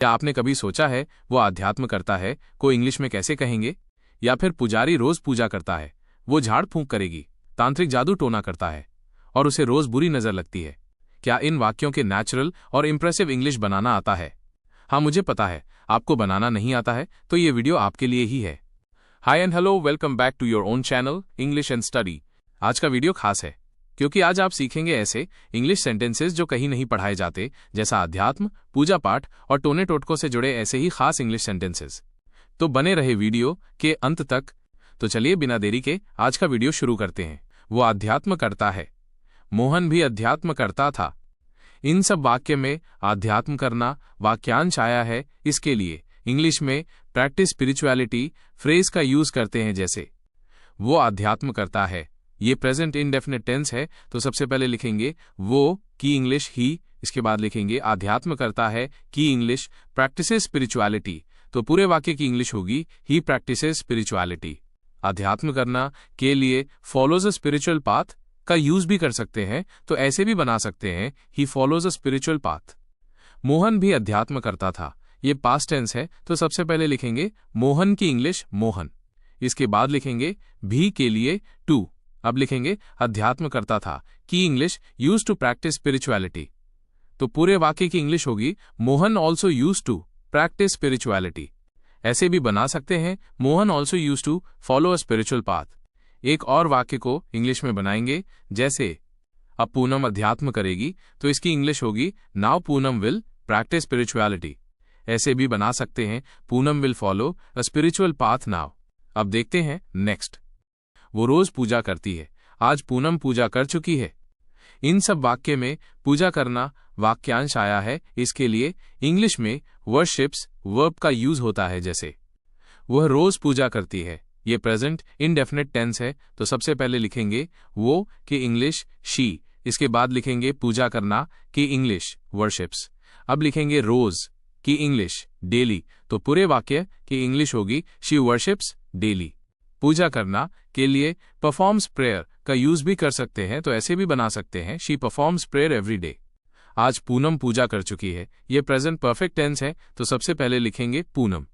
क्या आपने कभी सोचा है वो आध्यात्म करता है को इंग्लिश में कैसे कहेंगे? या फिर पुजारी रोज पूजा करता है, वो झाड़ फूंक करेगी, तांत्रिक जादू टोना करता है और उसे रोज बुरी नजर लगती है। क्या इन वाक्यों के नेचुरल और इंप्रेसिव इंग्लिश बनाना आता है? हाँ, मुझे पता है आपको बनाना नहीं आता है, तो ये वीडियो आपके लिए ही है। Hi and hello, welcome back to your own channel English and study. आज का वीडियो खास है क्योंकि आज आप सीखेंगे ऐसे इंग्लिश सेंटेंसेस जो कहीं नहीं पढ़ाए जाते, जैसा अध्यात्म, पूजा पाठ और टोने टोटकों से जुड़े ऐसे ही खास इंग्लिश सेंटेंसेस। तो बने रहे वीडियो के अंत तक। तो चलिए बिना देरी के आज का वीडियो शुरू करते हैं। वो अध्यात्म करता है, मोहन भी अध्यात्म करता था। इन सब वाक्य में अध्यात्म करना वाक्यांश आया है, इसके लिए इंग्लिश में प्रैक्टिस स्पिरिचुअलिटी फ्रेज का यूज करते हैं। जैसे वो अध्यात्म करता है, ये प्रेजेंट इंडेफिनिट टेंस है, तो सबसे पहले लिखेंगे वो की इंग्लिश ही, इसके बाद लिखेंगे अध्यात्म करता है की इंग्लिश प्रैक्टिसेस स्पिरिचुअलिटी, तो पूरे वाक्य की इंग्लिश होगी ही प्रैक्टिसेस स्पिरिचुअलिटी। अध्यात्म करना के लिए फॉलोज अ स्पिरिचुअल पाथ का यूज भी कर सकते हैं, तो ऐसे भी बना सकते हैं he follows a spiritual path. Mohan भी अध्यात्म करता था, ये पास्ट टेंस है, तो सबसे पहले लिखेंगे मोहन की इंग्लिश मोहन, इसके बाद लिखेंगे भी के लिए टू। अब लिखेंगे अध्यात्म करता था की English use to practice spirituality, तो पूरे वाक्य की इंग्लिश होगी Mohan also use to practice spirituality. ऐसे भी बना सकते हैं Mohan also use to follow a spiritual path. एक और वाक्य को इंग्लिश में बनाएंगे, जैसे अब पूनम अध्यात्म करेगी, तो इसकी इंग्लिश होगी now Poonam will practice spirituality. ऐसे भी बना सकते हैं Poonam will follow a spiritual path now. अब देखते हैं नेक्स्ट। वो रोज पूजा करती है, आज पूनम पूजा कर चुकी है। इन सब वाक्य में पूजा करना वाक्यांश आया है, इसके लिए इंग्लिश में वर्शिप्स वर्ब का यूज होता है। जैसे वह रोज पूजा करती है, ये प्रेजेंट इंडेफिनिट टेंस है, तो सबसे पहले लिखेंगे वो की इंग्लिश शी, इसके बाद लिखेंगे पूजा करना की इंग्लिश वर्शिप्स। अब लिखेंगे रोज की इंग्लिश डेली, तो पूरे वाक्य की इंग्लिश होगी शी वर्शिप्स डेली। पूजा करना के लिए परफॉर्म्स प्रेयर का यूज भी कर सकते हैं, तो ऐसे भी बना सकते हैं she performs prayer every day. आज पूनम पूजा कर चुकी है, ये प्रेजेंट परफेक्ट टेंस है, तो सबसे पहले लिखेंगे पूनम,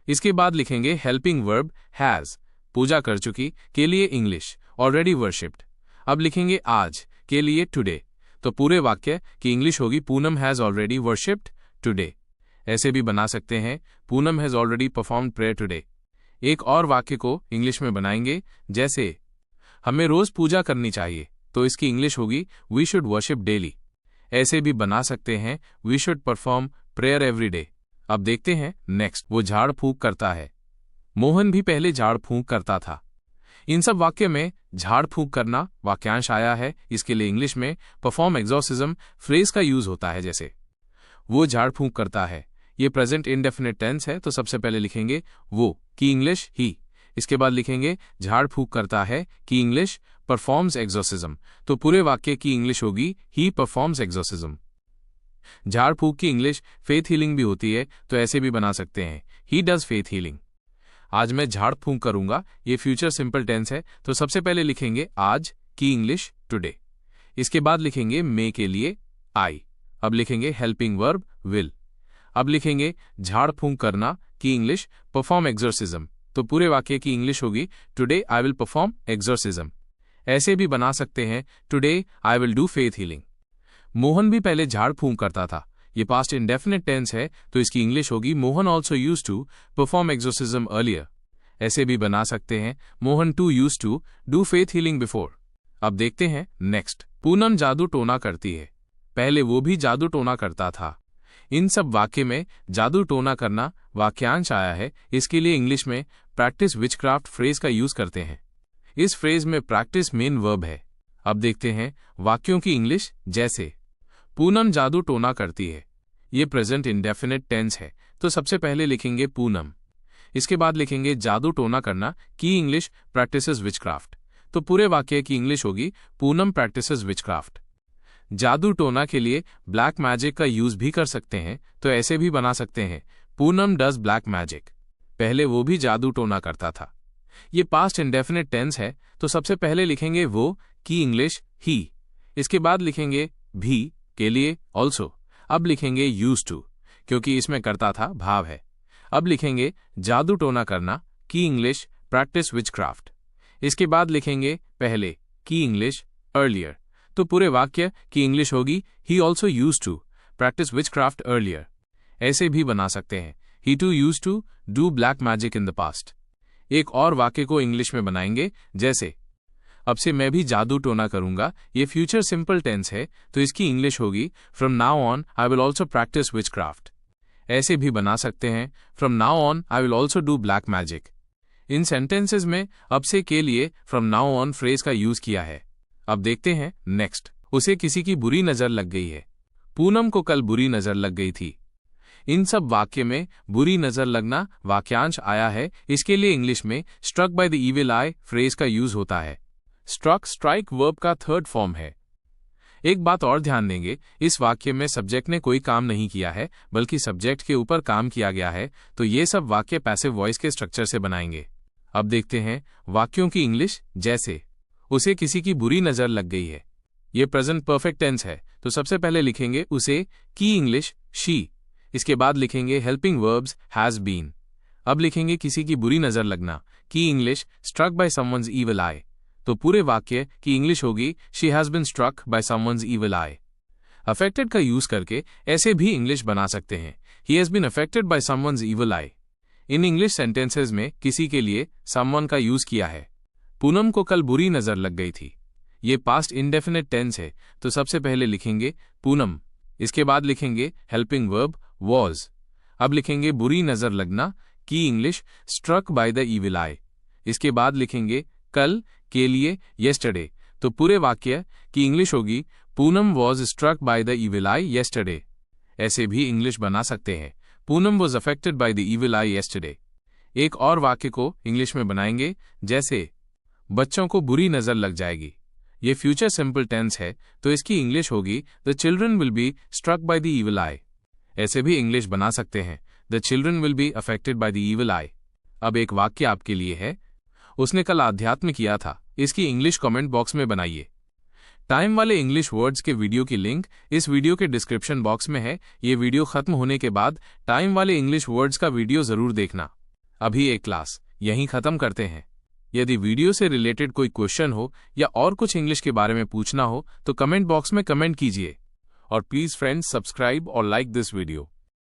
इसके बाद लिखेंगे हेल्पिंग वर्ब हैज, पूजा कर चुकी के लिए इंग्लिश ऑलरेडी वर्शिप्ड। अब लिखेंगे आज के लिए टुडे, तो पूरे वाक्य की इंग्लिश होगी Poonam has already worshipped today. ऐसे भी बना सकते हैं Poonam has already performed prayer today. एक और वाक्य को इंग्लिश में बनाएंगे, जैसे हमें रोज पूजा करनी चाहिए, तो इसकी इंग्लिश होगी वी शुड वर्शिप डेली। ऐसे भी बना सकते हैं we should perform prayer every day. अब देखते हैं नेक्स्ट। वो झाड़ फूंक करता है, मोहन भी पहले झाड़ फूंक करता था। इन सब वाक्य में झाड़ फूंक करना वाक्यांश आया है, इसके लिए इंग्लिश में परफॉर्म एक्सॉर्सिज्म फ्रेज का यूज होता है। जैसे वो झाड़ फूंक करता है, ये प्रेजेंट इंडेफिनिट टेंस है, तो सबसे पहले लिखेंगे वो की इंग्लिश ही, इसके बाद लिखेंगे झाड़ फूंक करता है की इंग्लिश परफॉर्म्स एक्सॉर्सिज्म, तो पूरे वाक्य की इंग्लिश होगी ही परफॉर्म्स एक्सॉर्सिज्म। झाड़ फूंक की इंग्लिश फेथ हीलिंग भी होती है, तो ऐसे भी बना सकते हैं ही डज फेथ हीलिंग। आज मैं झाड़ फूंक करूंगा, ये फ्यूचर सिंपल टेंस है, तो सबसे पहले लिखेंगे आज की इंग्लिश टुडे, इसके बाद लिखेंगे मे के लिए आई। अब लिखेंगे हेल्पिंग वर्ब विल। अब लिखेंगे झाड़ फूंक करना की इंग्लिश परफॉर्म एक्सॉर्सिज्म, तो पूरे वाक्य की इंग्लिश होगी today I will perform exorcism. ऐसे भी बना सकते हैं today I will do faith healing. Mohan भी पहले झाड़ फूंक करता था, ये पास्ट इंडेफिनिट टेंस है, तो इसकी इंग्लिश होगी Mohan also use to perform exorcism earlier. ऐसे भी बना सकते हैं Mohan to used to do faith healing before. अब देखते हैं नेक्स्ट। पूनम जादू टोना करती है, पहले वो भी जादू टोना करता था। इन सब वाक्य में जादू टोना करना वाक्यांश आया है, इसके लिए इंग्लिश में प्रैक्टिस विचक्राफ्ट फ्रेज का यूज करते हैं। इस फ्रेज में प्रैक्टिस मेन वर्ब है। अब देखते हैं वाक्यों की इंग्लिश, जैसे पूनम जादू टोना करती है, ये प्रेजेंट इंडेफिनिट टेंस है, तो सबसे पहले लिखेंगे पूनम, इसके बाद लिखेंगे जादू टोना करना की इंग्लिश प्रैक्टिसेस विचक्राफ्ट, तो पूरे वाक्य की इंग्लिश होगी पूनम प्रैक्टिसेस विचक्राफ्ट। जादू टोना के लिए ब्लैक मैजिक का यूज भी कर सकते हैं, तो ऐसे भी बना सकते हैं पूनम डज ब्लैक मैजिक, पहले वो भी जादू टोना करता था। ये पास्ट इंडेफिनिट टेंस है, तो सबसे पहले लिखेंगे वो की इंग्लिश ही, इसके बाद लिखेंगे भी के लिए ऑल्सो। अब लिखेंगे यूज टू क्योंकि इसमें कर्ता था भाव है। अब लिखेंगे जादू टोना करना, की इंग्लिश प्रैक्टिस विचक्राफ्ट। इसके बाद लिखेंगे पहले की इंग्लिश अर्लियर, तो पूरे वाक्य की इंग्लिश होगी he also use to practise witchcraft earlier. ऐसे भी बना सकते हैं he to used to do black magic in the past. एक और वाक्य को इंग्लिश में बनाएंगे, जैसे अब से मैं भी जादू टोना करूंगा। ये फ्यूचर सिंपल टेंस है, तो इसकी इंग्लिश होगी from now on I will also practice witchcraft. ऐसे भी बना सकते हैं from now on I will also do black magic. In sentences में अब से के लिए फ्रॉम नाउ ऑन फ्रेज का यूज किया है। अब देखते हैं नेक्स्ट। उसे किसी की बुरी नजर लग गई है। पूनम को कल बुरी नजर लग गई थी। इन सब वाक्य में बुरी नजर लगना वाक्यांश आया है, इसके लिए इंग्लिश में struck by the evil eye phrase का यूज होता है। स्ट्रक स्ट्राइक वर्ब का थर्ड फॉर्म है। एक बात और ध्यान देंगे, इस वाक्य में सब्जेक्ट ने कोई काम नहीं किया है, बल्कि सब्जेक्ट के ऊपर काम किया गया है, तो ये सब वाक्य पैसिव वॉइस के स्ट्रक्चर से बनाएंगे। अब देखते हैं वाक्यों की इंग्लिश, जैसे उसे किसी की बुरी नजर लग गई है। ये प्रेजेंट परफेक्ट टेंस है, तो सबसे पहले लिखेंगे उसे की इंग्लिश शी। इसके बाद लिखेंगे हेल्पिंग वर्ब्स हैज बीन। अब लिखेंगे किसी की बुरी नजर लगना, की English struck by someone's evil eye, तो पूरे वाक्य की इंग्लिश होगी she has been struck by someone's evil eye. Affected का यूज करके ऐसे भी इंग्लिश बना सकते हैं, he has been affected by someone's evil eye. इन इंग्लिश सेंटेंसेज में किसी के लिए समवन का यूज किया है। पूनम को कल बुरी नजर लग गई थी। ये पास्ट इंडेफिनिट टेंस है, तो सबसे पहले लिखेंगे पूनम। इसके बाद लिखेंगे हेल्पिंग वर्ब वॉज। अब लिखेंगे बुरी नजर लगना, की English struck by the evil eye. इसके बाद लिखेंगे कल के लिए येस्टरडे, तो पूरे वाक्य की इंग्लिश होगी Poonam was struck by the evil eye yesterday. ऐसे भी इंग्लिश बना सकते हैं Poonam was affected by the evil eye yesterday. एक और वाक्य को इंग्लिश में बनाएंगे, जैसे बच्चों को बुरी नजर लग जाएगी। ये फ्यूचर सिंपल टेंस है, तो इसकी इंग्लिश होगी the children will be struck by the evil eye. ऐसे भी इंग्लिश बना सकते हैं the children will be affected by the evil eye. अब एक वाक्य आपके लिए है, उसने कल आध्यात्म किया था। इसकी इंग्लिश कमेंट बॉक्स में बनाइए। टाइम वाले इंग्लिश वर्ड्स के वीडियो की लिंक इस वीडियो के डिस्क्रिप्शन बॉक्स में है। ये वीडियो खत्म होने के बाद टाइम वाले इंग्लिश वर्ड्स का वीडियो जरूर देखना। अभी एक क्लास यहीं खत्म करते हैं। यदि वीडियो से रिलेटेड कोई क्वेश्चन हो या और कुछ इंग्लिश के बारे में पूछना हो तो कमेंट बॉक्स में कमेंट कीजिए। और प्लीज फ्रेंड्स सब्सक्राइब और लाइक दिस वीडियो।